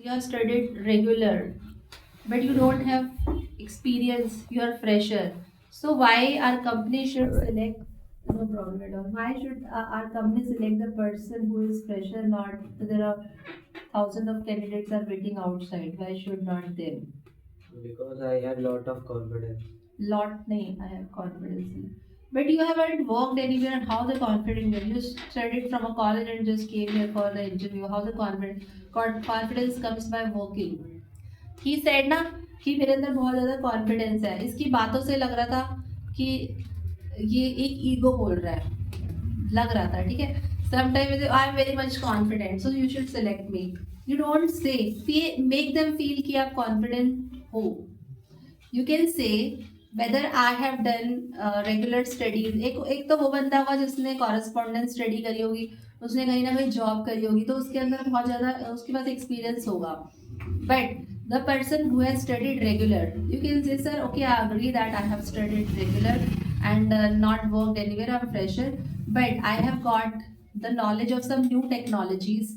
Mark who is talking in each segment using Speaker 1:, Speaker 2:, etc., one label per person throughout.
Speaker 1: you have studied regular, but you don't have experience, you are fresher. So why our company should select, no problem at all. Why should our company select the person who is fresher, not there are thousands of candidates are waiting outside. Why should not them?
Speaker 2: Because I had lot of confidence.
Speaker 1: Lot nahi, I have confidence in. But you haven't worked anywhere and how the confidence you studied from a college and just came here for the interview. How the confidence comes by working. He said ना कि मेरे अंदर बहुत ज़्यादा confidence है इसकी बातों से लग रहा था कि ये एक ईगो बोल रहा है लग रहा था ठीक है sometime I am very much confident so you should select me you don't say make them feel कि आप कॉन्फिडेंट हो यू कैन से whether I have done regular studies एक तो वो बंदा होगा जिसने कॉरेस्पॉन्डेंस स्टडी करी होगी उसने कहीं ना कहीं जॉब करी होगी तो उसके अंदर बहुत ज़्यादा उसके पास एक्सपीरियंस होगा but the person who has studied regular you can say sir okay I agree that I have studied regular and not worked anywhere I'm fresher but I have got the knowledge of some new technologies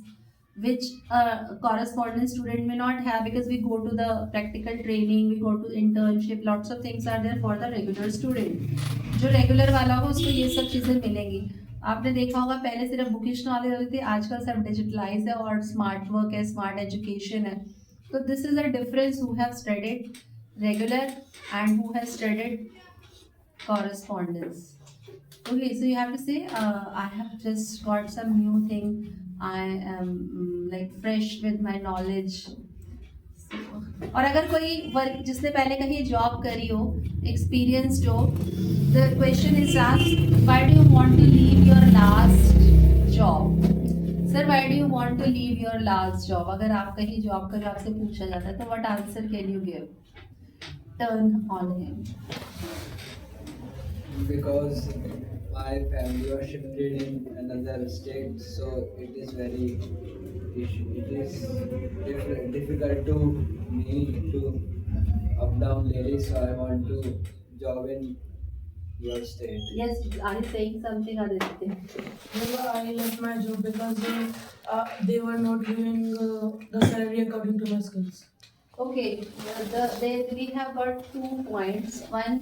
Speaker 1: which a correspondence student may not have because we go to the practical training, we go to internship, lots of things are there for the regular student. जो regular वाला होगा उसको ये सब चीज़ें मिलेंगी आपने देखा होगा पहले सिर्फ बुकिश नॉलेज होती थी आजकल सब डिजिटलाइज है और स्मार्ट वर्क है स्मार्ट एजुकेशन है तो this is a difference who have studied regular and who have studied correspondence. Okay, so you have to say, I have just got some new thing. I am like fresh with my knowledge. So, और अगर कोई work जिसने पहले कहीं job करी हो experienced हो the question is asked why do you want to leave your last job sir why do you want to leave your last job अगर आप कहीं जॉब कर आपसे पूछा जाता है तो what answer can you give turn on him
Speaker 2: Because my family was shifted in another state, so it is very it is difficult to me to up down daily. So I want to job in your state.
Speaker 1: Yes, are you saying something, Aditya?
Speaker 3: Never I left my job because they were not giving the salary according to my skills.
Speaker 1: Okay, we have got 2 points. One,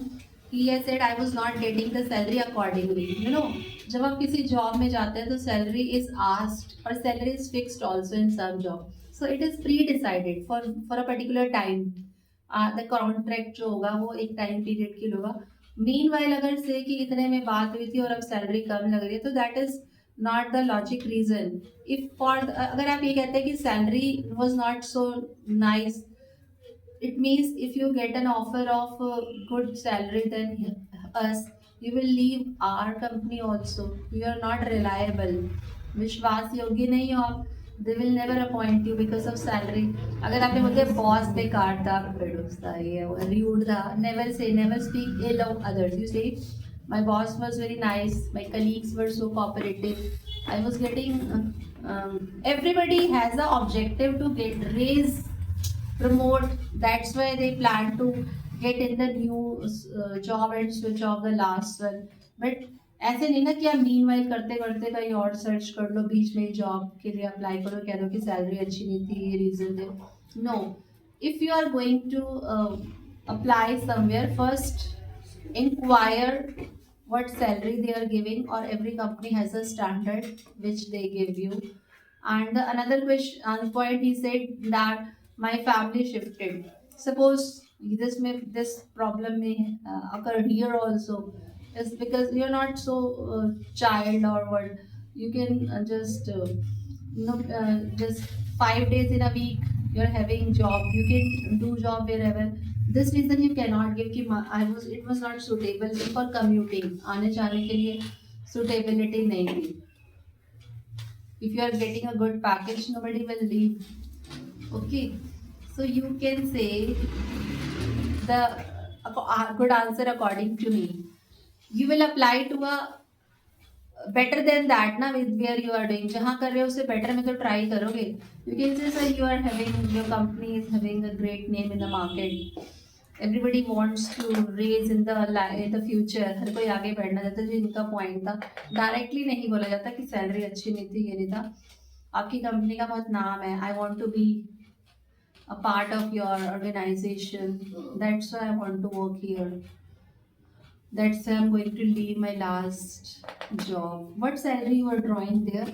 Speaker 1: he has said I was not getting the salary accordingly. You know, जब आप किसी job में जाते हैं तो salary is asked और salary is fixed also in some job so it is pre decided for a particular time the contract जो होगा वो एक टाइम पीरियड के लिए होगा मीन वाइल अगर से कि इतने में बात हुई थी और अब सैलरी कम लग रही है तो that is not the logic reason if for अगर आप ये कहते हैं कि salary was not so nice it means if you get an offer of a good salary than us you will leave our company also you are not reliable विश्वास योग्य नहीं हो आप they will never appoint you because of salary अगर आपने मुझे boss बेकार था खड़ूस था ये rude था never speak ill of others you say my boss was very nice my colleagues were so cooperative I was getting everybody has the objective to get raise promote that's why they plan to get in the new job and switch off the last one but ऐसे नहीं ना कि आप mean while करते करते कहीं और search कर लो बीच में जॉब के लिए अप्लाई करो कह दो कि सैलरी अच्छी नहीं थी ये रीजन है no if you are going to apply somewhere first inquire what salary they are giving or every company has a standard which they give you and the another question point he said that my family shifted suppose this problem may occur here also is because you're not so child or what you can just 5 days in a week you're having job you can do job wherever this reason you cannot give कि I was it was not suitable for commuting आने जाने के लिए suitability नहीं थी if you are getting a good package nobody will leave okay so you can say the good answer according to me you will apply to a better then that ना with where you are doing जहाँ कर रहे हो उससे better में तो try करोगे you can say sir you are having your company is having a great name in the market everybody wants to raise in the future हर कोई आगे बढ़ना चाहता है जो इनका पॉइंट था डायरेक्टली नहीं बोला जाता कि सैलरी अच्छी नहीं थी ये नहीं था आपकी कंपनी का बहुत नाम है I want to be a part of your organization. That's why I want to work here. That's why I'm going to leave my last job. What salary you are drawing there?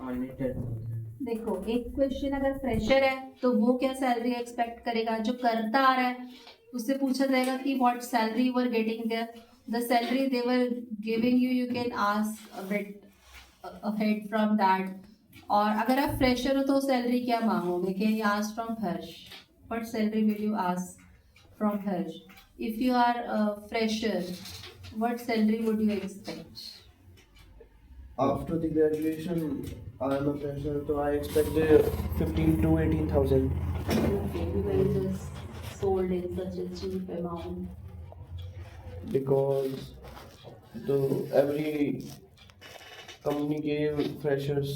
Speaker 4: only 10,000.
Speaker 1: देखो एक question अगर fresher है तो वो क्या salary expect करेगा, जो करता आ रहा है उससे पूछा जाएगा कि what salary you are getting there, the salary they were giving you, you can ask a bit ahead from that. और अगर आप फ्रेशर हो तो सैलरी क्या मांगोगे, can you ask from Harsh, what salary will you ask from Harsh? If you are fresher, what salary would you expect?
Speaker 4: After the graduation, I am a fresher, so I expect 15 to 18,000
Speaker 1: Okay, you were just sold in such a cheap amount.
Speaker 4: because every company gave freshers.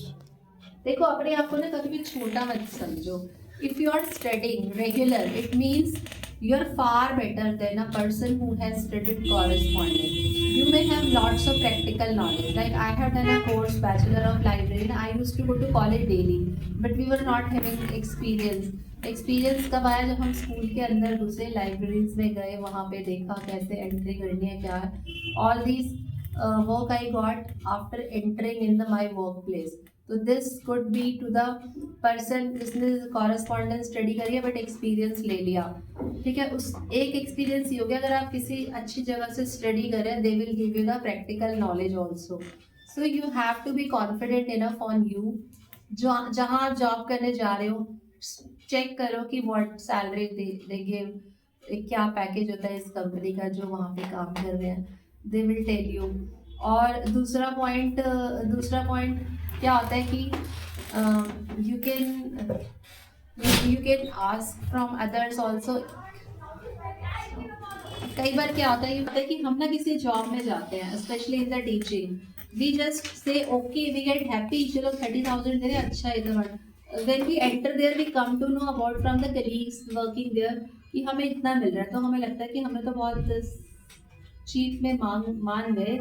Speaker 1: देखो अपने आप को ना कभी भी छोटा मत समझो. If you are studying regular it means you are far better than a person who has studied correspondence. You may have lots of practical knowledge. Like I have done a course Bachelor of Library and I used to go to college daily, but we were not having experience. Experience कब आया, जब हम school के अंदर घुसे, libraries में गए, वहाँ पे देखा कैसे एंट्री करनी है, क्या है. All these work I got after entering in the my work place. तो this could be to the person जिसने कॉरेस्पॉन्डेंस स्टडी करी है बट एक्सपीरियंस ले लिया. ठीक है, उस एक एक्सपीरियंस ही हो गया. अगर आप किसी अच्छी जगह से स्टडी करें, they will give you the practical knowledge also. So you have to be confident enough on you. जो जहाँ आप जॉब करने जा रहे हो, चेक करो कि व्हाट सैलरी दे गिव, क्या पैकेज होता है इस कंपनी का जो वहाँ पे काम कर रहे हैं, दे विल टेल यू. और दूसरा पॉइंट क्या होता है कि you can ask from others also. कई बार क्या होता है कि हम ना किसी जॉब में जाते हैं, specially in the teaching, we just say okay, we get happy, चलो 30,000 दे रहे, अच्छा है तो. When we enter there, we come to know about from the colleagues working there कि हमें इतना मिल रहा है, तो हमें लगता है कि हमें तो बहुत चीप में मान गए.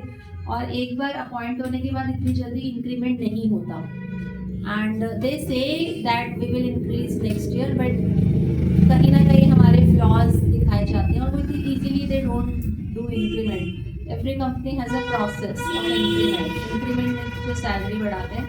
Speaker 1: और एक बार अपॉइंट होने के बाद इतनी जल्दी इंक्रीमेंट नहीं होता. And they say that we will increase next year, but कहीं ना कहीं हमारे फ्लॉज दिखाए जाते हैं और वो easily they don't do increment. Every company has a process of increment में जो सैलरी बढ़ाते हैं,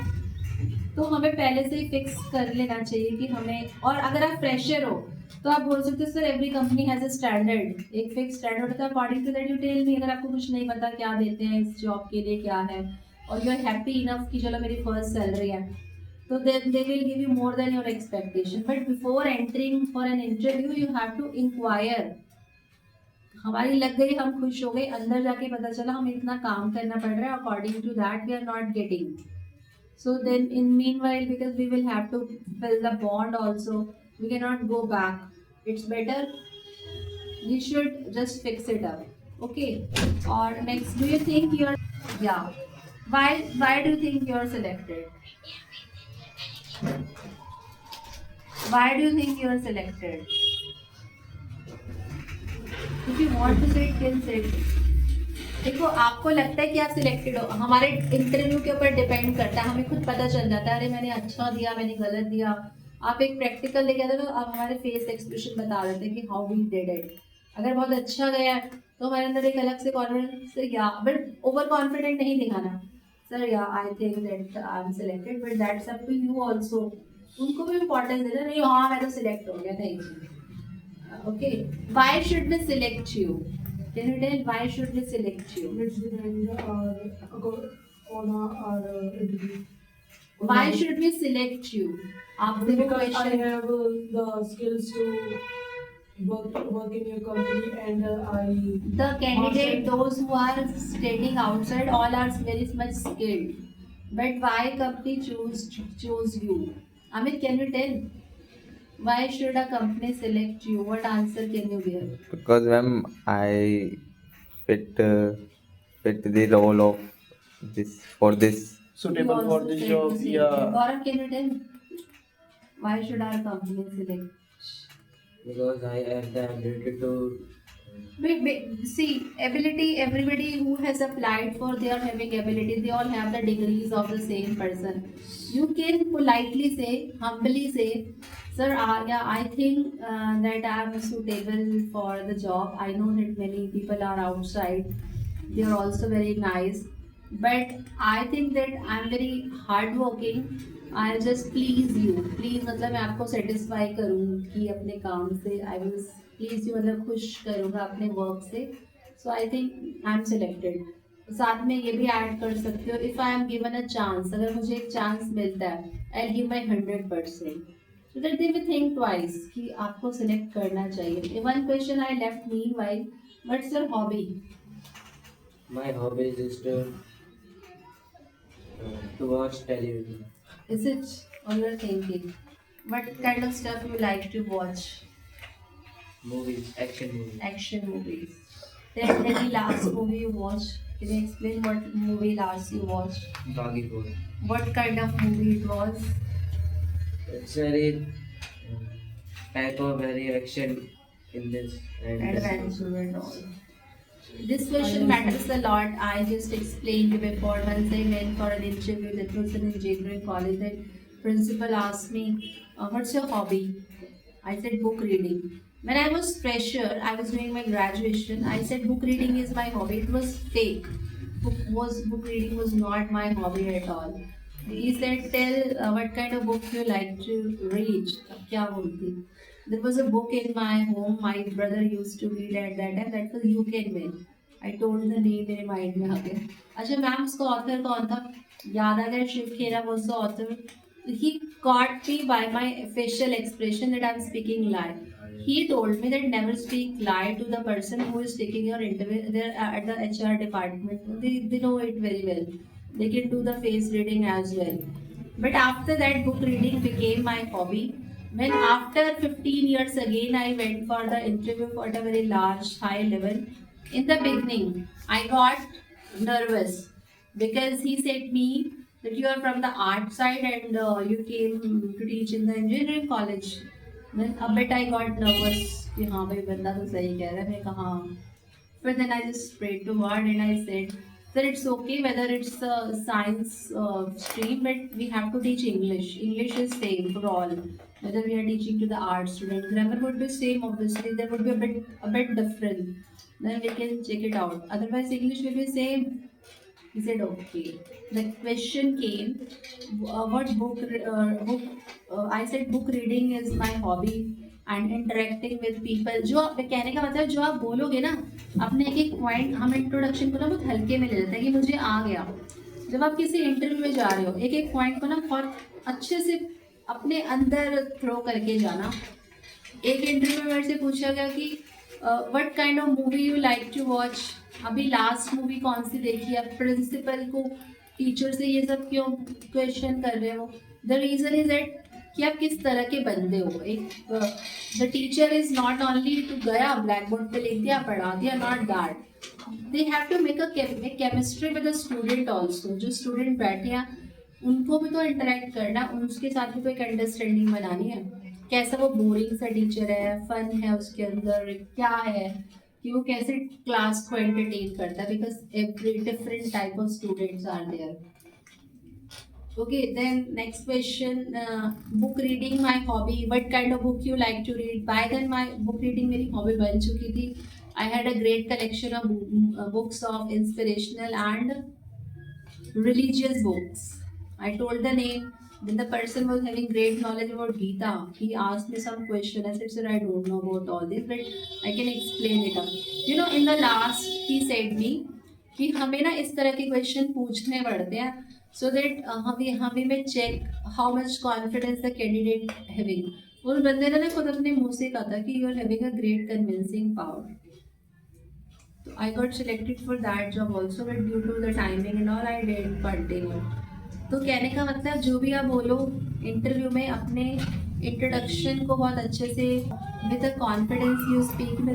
Speaker 1: तो हमें पहले से ही फिक्स कर लेना चाहिए कि हमें. और अगर आप फ्रेशर हो तो आप बोल सकते हो sir every company has a standard, एक फिक्स स्टैंडर्ड होता है, according to that you tell me. अगर आपको कुछ नहीं पता क्या देते हैं इस जॉब के लिए क्या है, और यू आर हैप्पी इनफ कि चलो मेरी फर्स्ट सैलरी है, तो they will give you more than your expectation. But before entering for an interview you have to inquire. हमारी लग गई, हम खुश हो गए, अंदर जाके पता चला हमें इतना काम करना पड़ रहा है, according to that we are not getting. So then in meanwhile, because we will have to fill the bond also, we cannot go back. It's better we should just fix it up. Okay. Or next, do you think you're, yeah, why do you think you're selected? Why do you think you're selected? If you want to sit, can sit. देखो आपको लगता है कि आप selected हो, हमारे interview के ऊपर डिपेंड करता है, हमें खुद पता चल जाता है अरे मैंने अच्छा दिया, मैंने गलत दिया. आप एक प्रैक्टिकल लेके आते हो तो आप हमारे फेस एक्सप्रेशन बता देते हैं कि हाउ वी डिड इट. अगर बहुत अच्छा गया तो हमारे अंदर एक अलग से कॉन्फिडेंस, या बट ओवर कॉन्फिडेंट नहीं दिखाना. सर या I think that I am selected, but that's up to you also. उनको भी इम्पोर्टेंस देना, नहीं हाँ मैं तो सिलेक्ट हो गया, thank you. Okay, why should we select you? Can you tell why should we select you?
Speaker 3: It's depend on our interview.
Speaker 1: Why should we select you? आप देखो
Speaker 3: Because I
Speaker 1: question.
Speaker 3: have the skills to work in your company, and I.
Speaker 1: The candidate, those who are studying outside, all are very much skilled. But why company choose you? Amit, can you tell? Why should a company select you? What answer can you give?
Speaker 2: Because ma'am, I fit the role of this.
Speaker 4: Suitable
Speaker 1: You
Speaker 4: for
Speaker 1: also
Speaker 4: this
Speaker 1: said
Speaker 4: job,
Speaker 1: the same
Speaker 4: yeah.
Speaker 1: thing. Gaurav, can you tell? Why should our company select?
Speaker 5: Because I have the ability to
Speaker 1: See, ability, everybody who has applied for, they are having ability, they all have the degrees of the same person. You can politely say, humbly say, sir, yeah, I think that I am suitable for the job. I know that many people are outside, they are also very nice, but I think that I am very hardworking. I'll just please you. Please मतलब मैं आपको satisfy करूँगी अपने काम से. I will please you मतलब खुश करूँगा अपने work से. So I think I'm selected. साथ में ये भी ऐड कर सकते हो, if I am given a chance, अगर मुझे एक चांस मिलता है, I'll give my 100%. So that they will think twice कि आपको select करना चाहिए. One question I left meanwhile, what's your hobby?
Speaker 5: My hobby is to watch television,
Speaker 1: Is it all you're thinking? What kind of stuff you like to watch?
Speaker 5: movies, action movies.
Speaker 1: Action movies. Then any last movie you watched? Can you explain what movie last you watched?
Speaker 5: Doggy Boy.
Speaker 1: What kind of movie it was?
Speaker 5: It's very type of very action in this and
Speaker 1: Adventure and all. This question matters a lot. I just explained before once I went for an interview that was in engineering college. The principal asked me, "What's your hobby?" I said book reading. When I was fresher, I was doing my graduation. I said book reading is my hobby. It was fake. Book reading was not my hobby at all. He said, "Tell what kind of book you like to read." अब क्या बोलती? There was a book in my home. My brother used to read at that time. That was You Can Win. I told the name मेरे mind में आ गया. अच्छा ma'am उसका author कौन था? याद आ गया. शिव खेरा was the author. He caught me by my facial expression that I'm speaking lie. He told me that never speak lie to the person who is taking your interview there at the HR department. They know it very well. They can do the face reading as well. But after that, book reading became my hobby. When after 15 years again, I went for the interview for a very large, high level. In the beginning, I got nervous because he said me that you are from the art side and you came to teach in the engineering college. Then a bit I got nervous कि हाँ भाई बंदा तो सही कह रहा है. मैं कहा हाँ. But then I just prayed to God and I said that it's okay whether it's a science stream, but we have to teach English. English is same for all. Whether we are teaching to the art student, grammar would be same. Obviously, there would be a bit different. Then we can check it out. Otherwise, English will be same. He said okay. The question came, what book? I said book reading is my hobby and interacting with people. जो कहने का मतलब जो आप बोलोगे ना अपने एक एक पॉइंट हम इंट्रोडक्शन को ना बहुत हल्के में ले लेते हैं कि मुझे आ गया. जब आप किसी इंटरव्यू में जा रहे हो एक एक पॉइंट को ना बहुत अच्छे से अपने अंदर थ्रो करके जाना. एक इंटरव्यू में मेरे से पूछा गया कि what kind of movie you like to watch. अभी लास्ट मूवी कौन सी देखी है. प्रिंसिपल को टीचर से ये सब क्यों क्वेश्चन कर रहे हो. द रीज़न इज दैट कि आप किस तरह के बंदे हो. एक the teacher is not only to गया ब्लैक बोर्ड पे लिख दिया पढ़ा दिया, not that. They have to make a chemistry with the student also. जो स्टूडेंट बैठे हैं उनको भी तो इंटरेक्ट करना, उनके साथ भी तो एक अंडरस्टैंडिंग बनानी है. कैसा वो बोरिंग सा टीचर है, फन है उसके अंदर, क्या है कि वो कैसे क्लास को एंटरटेन करता है. Because every different type of students are there. Okay, then next question, book reading my hobby. What kind of book you like to read? By then my book reading मेरी hobby बन चुकी थी. I had a great collection of books of inspirational and religious books. I told the name. Then the person was having great knowledge about Gita. He asked me some question. I said, sir, I don't know about all this, but I can explain it up. You know, in the last he said me कि हमें ना इस तरह के question पूछने पड़ते हैं so that हमें में check how much confidence the candidate having. उस बंदे ने ना खुद अपने मुंह से कहा था कि you are having a great convincing power. तो I got selected for that job also, but due to the timing and all I didn't continue. तो कहने का मतलब जो भी आप बोलो इंटरव्यू में अपने इंट्रोडक्शन को बहुत अच्छे से with a confidence you speak में.